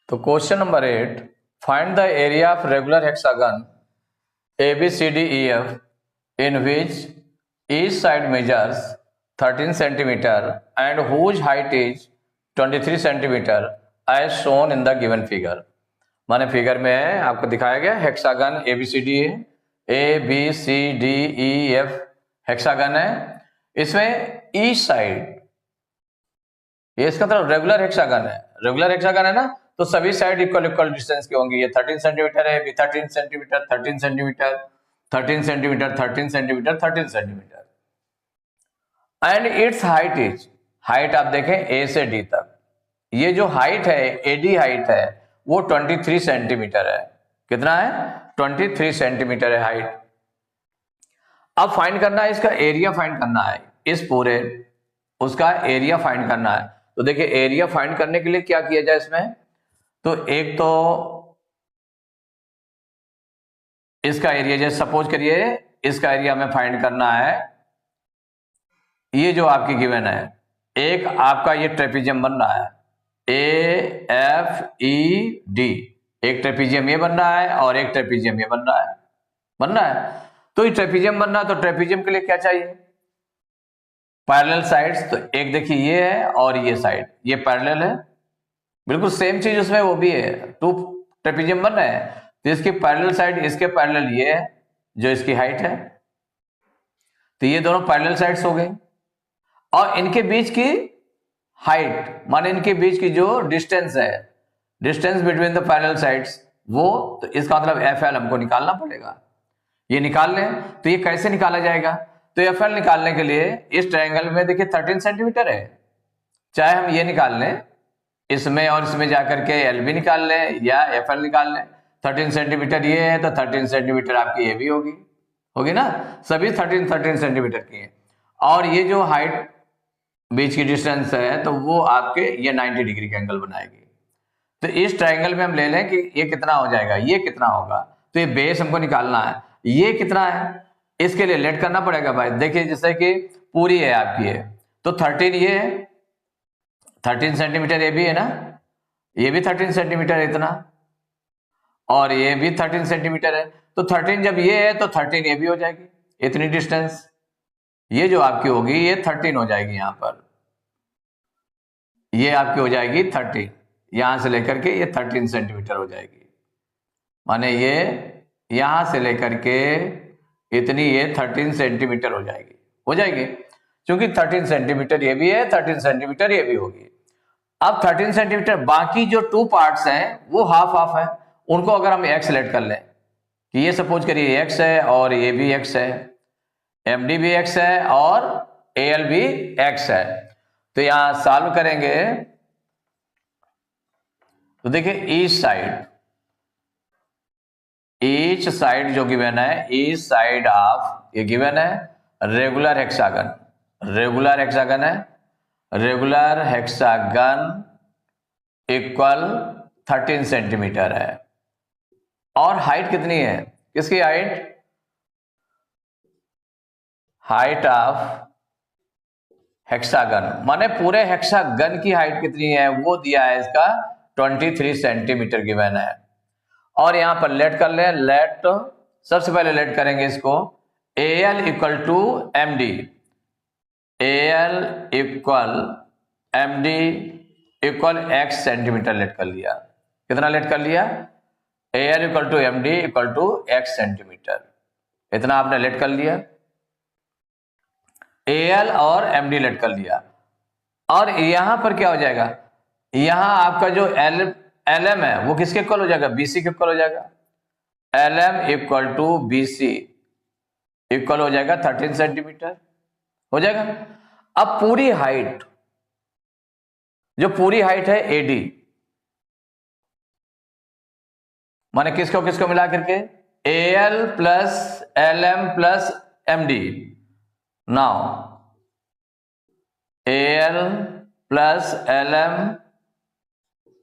तो question number 8, find the area of regular hexagon ABCDEF in which each side measures 13 centimeter and whose height is 23 centimeter as shown in the given figure। माने figure में आपको दिखाया गया hexagon ABCDEF hexagon है। इसमें each side, ये इसका मतलब रेगुलर हेक्सागन है, रेगुलर हेक्सागन है ना, तो सभी साइड इक्वल इक्वल डिस्टेंस की होंगी। ये 13 सेंटीमीटर है, भी 13 centimetre, 13 centimetre, 13 centimetre, 13 centimetre, 13 centimetre. And it's height is, height आप देखें ए से डी तक, ये जो हाइट है एडी हाइट है वो 23 सेंटीमीटर है। कितना है? 23 सेंटीमीटर है हाइट। अब फाइंड करना है इसका एरिया, फाइंड करना है इस पूरे उसका एरिया फाइंड करना है। तो देखिए एरिया फाइंड करने के लिए क्या किया जाए इसमें, तो एक तो इसका एरिया, जैसे सपोज करिए इसका एरिया हमें फाइंड करना है। ये जो आपकी गिवन है, एक आपका ये ट्रेपीजियम बन रहा है AFED, एक ट्रेपीजियम ये बन रहा है और एक ट्रेपीजियम ये बन रहा है। तो ये ट्रेपीजियम बन रहा है, तो ट्रेपीजियम के लिए क्या चाहिए? Parallel sides. तो एक देखिए ये है और ये साइड, ये पैरेलल है, बिल्कुल सेम चीज उसमें वो भी है। टू ट्रेपीजियम बन रहे हैं तो इसकी पैरेलल साइड इसके पैरेलल ये है जो इसकी हाइट है, तो ये दोनों पैरेलल साइड्स हो गई। और इनके बीच की हाइट माने इनके बीच की जो डिस्टेंस है, distance between the parallel sides, वो तो इसका मतलब FL हमको निकालना पड़ेगा। ये निकाल लें तो ये कैसे निकाला जाएगा? तो FL निकालने के लिए इस ट्रायंगल में देखिए 13 सेंटीमीटर है, चाहे हम ये निकाल लें इसमें और इसमें जाकर के LB निकाल लें या FL निकाल लें। 13 सेंटीमीटर ये है तो 13 सेंटीमीटर आपकी AB होगी ना, सभी 13 सेंटीमीटर की है। और ये जो हाइट बीच की डिस्टेंस है तो वो आपके ये 90 डिग्री का एंगल बनाएगी। तो इस ट्रायंगल में हम ले लें कि ये कितना हो जाएगा, ये कितना होगा, तो ये बेस हमको निकालना है, ये कितना है, इसके लिए लेट करना पड़ेगा भाई। देखिए जैसे कि पूरी है आपकी है तो 13 ये है, 13 सेंटीमीटर ये भी है ना, ये भी 13 सेंटीमीटर इतना, और ये भी 13 सेंटीमीटर है। तो 13 जब ये है तो 13 ये भी हो जाएगी, इतनी डिस्टेंस ये जो आपकी होगी ये 13 हो जाएगी। यहां पर ये आपकी हो जाएगी 13, यहां से लेकर के ये 13 सेंटीमीटर हो जाएगी। माने ये यहां से लेकर के इतनी ये 13 सेंटीमीटर हो जाएगी, क्योंकि 13 सेंटीमीटर ये भी है, 13 सेंटीमीटर ये भी होगी। अब 13 सेंटीमीटर बाकी जो टू पार्ट्स हैं वो हाफ हाफ है, उनको अगर हम x लेट कर लें कि ये सपोज करिए x है और ये भी x है, MD भी x है और AL भी x है। तो यहां सॉल्व करेंगे तो देखिए ईच साइड जो गिवन है, ईच साइड ऑफ ये गिवन है रेगुलर हेक्सागन इक्वल 13 सेंटीमीटर है। और हाइट कितनी है, किसकी हाइट ऑफ हेक्सागन, माने पूरे हेक्सागन की हाइट कितनी है वो दिया है, इसका 23 सेंटीमीटर गिवन है। और यहां पर लेट कर लें, लेट सबसे पहले लेट करेंगे इसको AL equal to MD, AL equal MD equal x centimetre let कर लिया। कितना लेट कर लिया? AL equal to MD equal to x centimetre, इतना आपने लेट कर लिया। AL और MD लेट कर लिया। और यहां पर क्या हो जाएगा, यहां आपका जो LM है वो किसके इक्वल हो जाएगा? BC के इक्वल हो जाएगा। LM equal to BC equal हो जाएगा 13 सेंटीमीटर हो जाएगा। अब पूरी हाइट, जो पूरी हाइट है AD, माने किसको मिला करके AL plus LM plus MD। Now AL plus LM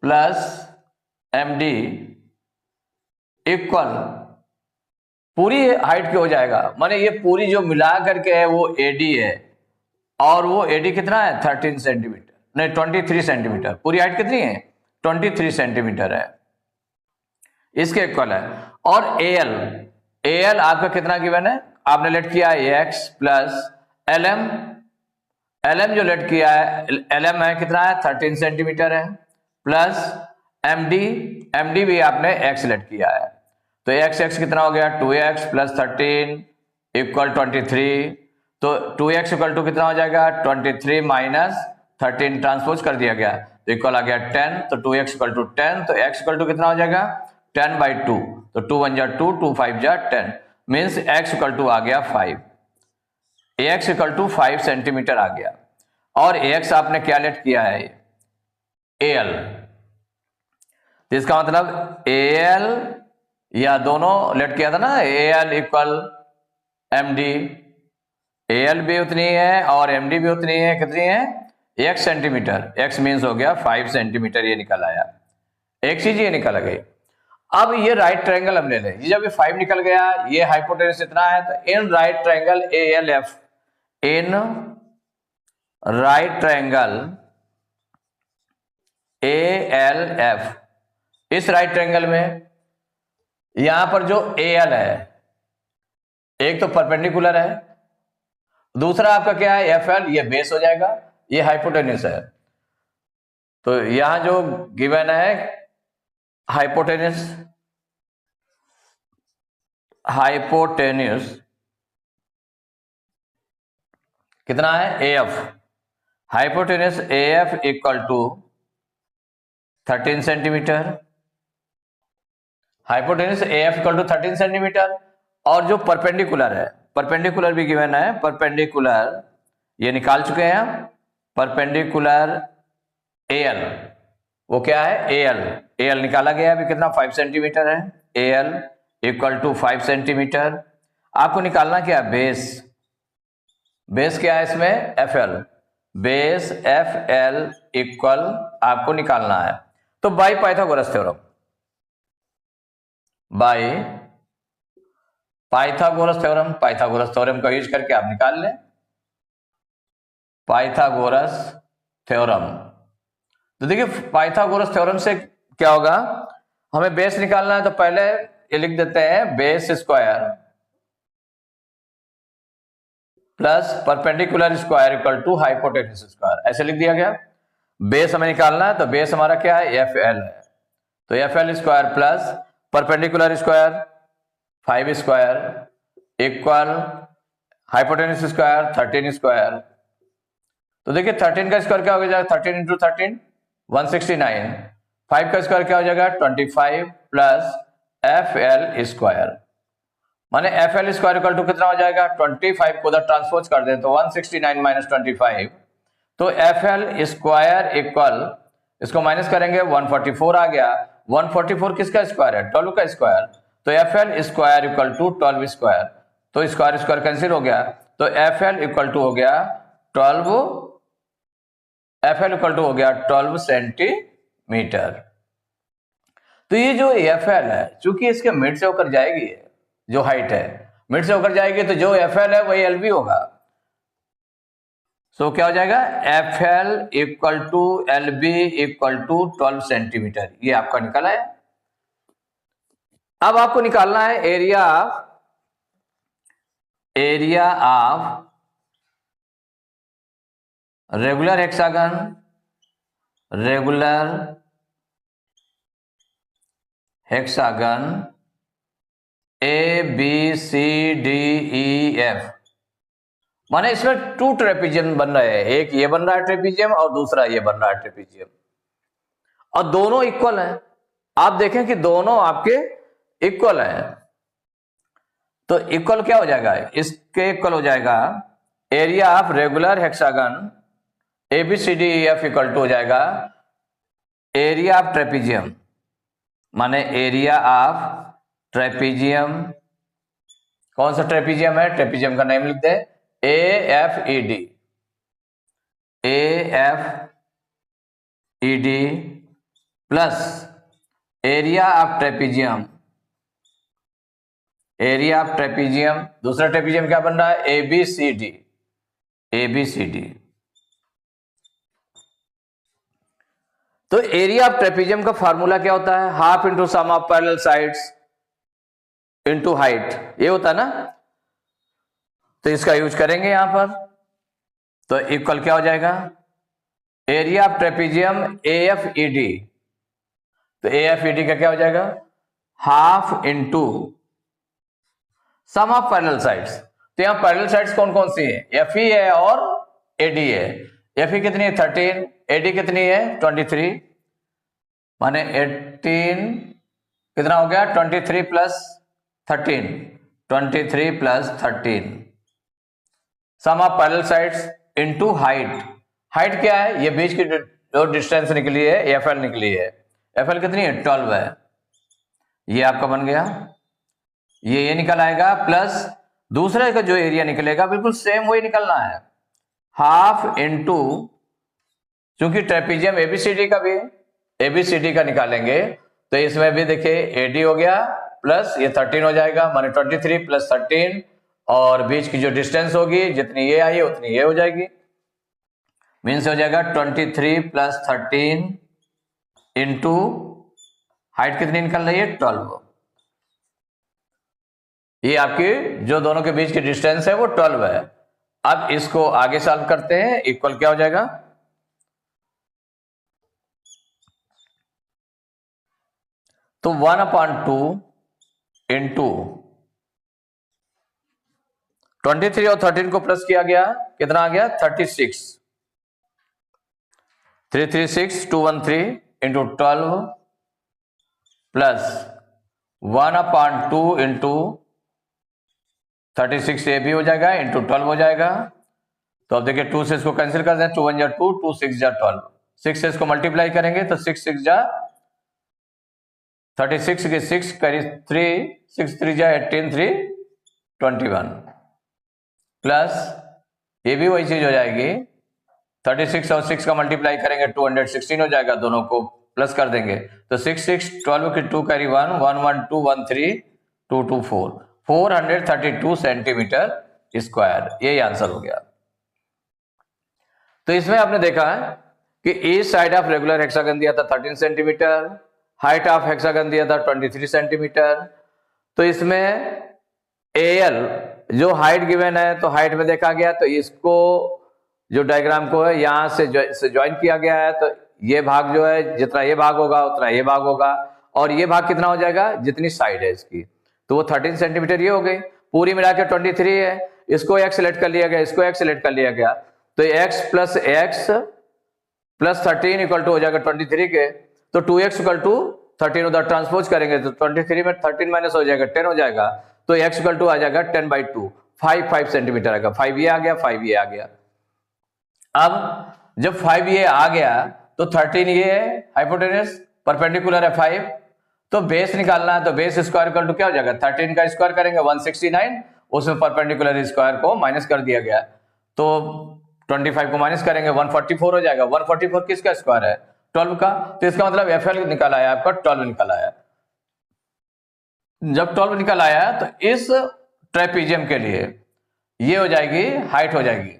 plus MD equal पूरी हाइट के हो जाएगा। माने ये पूरी जो मिला करके है वो AD है, और वो AD कितना है 13 सेंटीमीटर, नहीं 23 सेंटीमीटर। पूरी हाइट कितनी है 23 सेंटीमीटर है, इसके इक्वल है। और एल आपका कितना गिवन है, आपने लेट किया है एक्स प्लस एलएम जो लेट किया है, एलएम है कितना है 13 सेंटीमीटर है, प्लस एमडी भी आपने एक्स लेट किया है, तो एक्स कितना हो गया 2x प्लस 13 इक्वल 23, तो 2x इक्वल टू कितना हो जाएगा 23 माइनस 13 ट्रांसपोज कर दिया गया तो इक्वल आ गया 10, तो 2x इक्वल टू 10, तो x इक्वल टू कितना हो जाएगा 10/2, तो 2 1 जा 2, 2 5 जा 10, मीन्स x इक्वल टू आ गया 5, ax इक्वल टू 5 सेंटीमीटर आ गया। और ax आपने क्या लेट किया है al, तो इसका मतलब al या दोनों लेट किया था ना, al इक्वल md, al भी उतनी है और md भी उतनी है, कितनी है x सेंटीमीटर, x मीन्स हो गया 5 सेंटीमीटर, ये निकल आया, एक चीज ये निकल गई। अब ये राइट ट्रायंगल हमने ले, ये जब ये 5 निकल गया, ये हाइपोटेनस इतना है, तो in right triangle ALF, in right triangle ALF, इस राइट ट्रायंगल में यहां पर जो AL है, एक तो परपेंडिकुलर है, दूसरा आपका क्या है FL, ये बेस हो जाएगा, ये हाइपोटेनस है, तो यहां जो गिवन है हाइपोटेनस कितना है AF, hypotenuse AF equal to 13 centimetre, hypotenuse AF equal to 13 centimetre, और जो परपेंडिकुलर है, परपेंडिकुलर भी गिवन है, परपेंडिकुलर ये निकाल चुके हैं हम, परपेंडिकुलर AL वो क्या है AL निकाला गया अभी कितना 5 सेंटीमीटर है, AL इक्वल टू 5 सेंटीमीटर। आपको निकालना क्या है बेस क्या है इसमें FL, बेस FL इक्वल आपको निकालना है, तो by Pythagoras theorem, by Pythagoras theorem का यूज करके आप निकाल लें, पाइथागोरस थ्योरम। तो देखिए पाइथागोरस थ्योरम से क्या होगा, हमें बेस निकालना है, तो पहले ये लिख देते हैं base square plus perpendicular square equal to hypotenuse square, ऐसे लिख दिया गया। बेस हमें निकालना है, तो बेस हमारा क्या है FL है, तो FL square plus perpendicular square 5 square equal hypotenuse square 13 square, तो देखिए 13 का स्क्वायर क्या हो जाएगा 13 इंटू 13 169, 5 का स्क्वायर क्या हो जाएगा 25 प्लस FL स्क्वायर, माने FL स्क्वायर इक्वल टू कितना हो जाएगा 25 को उधर ट्रांसपोज कर दें तो 169 माइनस 25, तो FL स्क्वायर इक्वल इसको माइनस करेंगे 144 आ गया, 144 किसका स्क्वायर है 12 का स्क्वायर, तो FL square equal to 12 square, तो स्क्वायर कैंसिल हो गया, तो FL इक्वल टू हो गया 12 सेंटीमीटर। तो ये जो FL है चूंकि इसके मिड से होकर जाएगी, जो हाइट है मिड से होकर जाएगी, तो जो FL है वही LB होगा, सो क्या हो जाएगा FL equal to LB equal to 12 centimetre, ये आपका निकला है। अब आपको निकालना है area of regular hexagon ABCDEF, माने इसमें 2 ट्रेपीजियम बन रहे हैं, एक ये बन रहा है ट्रेपीजियम और दूसरा ये बन रहा है ट्रेपीजियम, और दोनों इक्वल हैं, आप देखें कि दोनों आपके इक्वल हैं, तो इक्वल क्या हो जाएगा, इसके इक्वल हो जाएगा area of regular hexagon ABCDEF equal to हो जाएगा एरिया ऑफ ट्रेपीजियम, माने एरिया ऑफ ट्रेपीजियम, कौन सा ट्रेपीजियम है, ट्रेपीजियम का नेम लिख दे AFED plus area of trapezium, दूसरा ट्रेपीजियम क्या बन रहा है ABCD। तो एरिया ऑफ ट्रेपीजियम का फार्मूला क्या होता है? Half into sum of parallel sides into height, ये होता है ना। तो इसका यूज करेंगे यहां पर, तो इक्वल क्या हो जाएगा? एरिया ऑफ ट्रेपीजियम AFED, तो AFED का क्या हो जाएगा? Half into sum of parallel sides. तो यहां पैरेलल साइड्स कौन कौन सी है? FE है और AD है। FE कितनी है? 13, AD कितनी है? 23, माने 18 कितना हो गया? 23 plus 13, 23 plus 13, sum of parallel sides into height. Height क्या है? ये बीच की जो डिस्टेंस निकली है FL निकली है। FL कितनी है? 12 है। ये आपका बन गया, ये निकल आएगा, प्लस दूसरे का जो एरिया निकलेगा बिल्कुल सेम वही निकलना है, हाफ इंटू, क्योंकि ट्रेपीजियम ABCD का भी ABCD का निकालेंगे, तो इसमें भी देखिए AD हो गया प्लस ये 13 हो जाएगा, माने 23 प्लस 13, और बीच की जो डिस्टेंस होगी जितनी ये आई है उतनी ये हो जाएगी, मीन्स हो जाएगा 23 प्लस 13 इंटू हाइट कितनी निकल रही है? 12। ये आपकी जो दोनों के बीच की डिस्टेंस है वो 12 है। अब इसको आगे सॉल्व करते हैं, इक्वल क्या हो जाएगा? तो 1/2 इंटू 23 और 13 को प्लस किया गया, कितना आ गया? 36, 336 213 इंटू 12 प्लस 1/2 इंटू 36, ये भी हो जाएगा, इंटू 12 हो जाएगा। तो अब देखिए 2 से इसको कैंसिल कर दें, 2 1 जा 2, 2 6 जा 12, 6 से इसको मल्टीप्लाई करेंगे तो 6 6 जा 36 के 6 करी 3, 6 3 जा 18, 3 21, प्लस ये भी वही चीज हो जाएगी, 36 और 6 का मल्टीप्लाई करेंगे 216 हो जाएगा, दोनों को प्लस कर देंगे तो 6 6 12 की 2 कैरी 1 1 1 2 1 3 2 2 4 432 सेंटीमीटर स्क्वायर, यही आंसर हो गया। तो इसमें आपने देखा है कि each side of regular hexagon दिया था 13 सेंटीमीटर, हाइट ऑफ हेक्सागन दिया था 23 सेंटीमीटर। तो इसमें AL जो हाइट गिवन है, तो हाइट में देखा गया, तो इसको जो डायग्राम को है यहां से ज्वाइन किया गया है, तो ये भाग जो है जितना ये भाग होगा उतना ये भाग होगा, और ये भाग कितना हो जाएगा? जितनी साइड है इसकी, तो वो 13 सेंटीमीटर ये हो गई, पूरी मिला के 23 है, इसको x सेलेक्ट कर लिया गया, इसको x सेलेक्ट कर लिया गया, तो x प्लस 13 इक्वल टू हो जाएगा 23 के, तो 2x इक्वल टू 13 उधर ट्रांसपोज करेंगे तो 23 में 13 माइनस हो जाएगा 10 हो जाएगा, तो x इक्वल टू आ जाएगा 10/2, 5 सेंटीमीटर आएगा, 5 ये आ गया, 5 ये आ गया। अब जब 5 ये आ गया तो 13 ये है, हाइपोटेनस परपेंडिकुलर है 5, तो बेस निकालना है, तो बेस स्क्वायर इक्वल टू क्या हो जाएगा? 13 का स्क्वायर करेंगे 169, उसमें परपेंडिकुलर स्क्वायर को माइनस कर दिया गया, तो 25 को माइनस करेंगे 144 हो जाएगा। 144 किसका स्क्वायर है? 12 का, तो इसका मतलब FL निकल आया आपका 12 निकल आया। जब 12 निकल आया तो इस ट्रेपीजियम के लिए ये हो जाएगी हाइट हो जाएगी,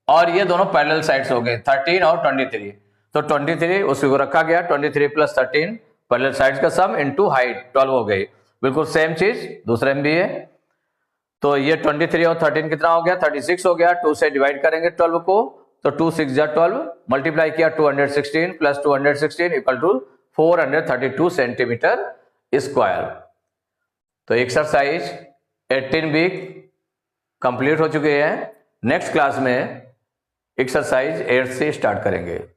और ये दोनों पैरेलल साइड्स हो गए 13 और 23, तो 23 उसको रखा गया, 23 प्लस 13 पैरेलल साइड्स का सम इनटू हाइट 12 हो गई, बिल्कुल सेम चीज दूसरे में भी है। तो ये 23 और 13 कितना हो गया? 36 हो गया, 2 से डिवाइड करेंगे 12 को, तो 2 6 जा 12, मल्टीप्लाई किया 216 plus 216 equal to 432 centimetre square. तो एक्सरसाइज 18B कंप्लीट हो चुकी है। नेक्स्ट क्लास में एक्सरसाइज 8 से स्टार्ट करेंगे।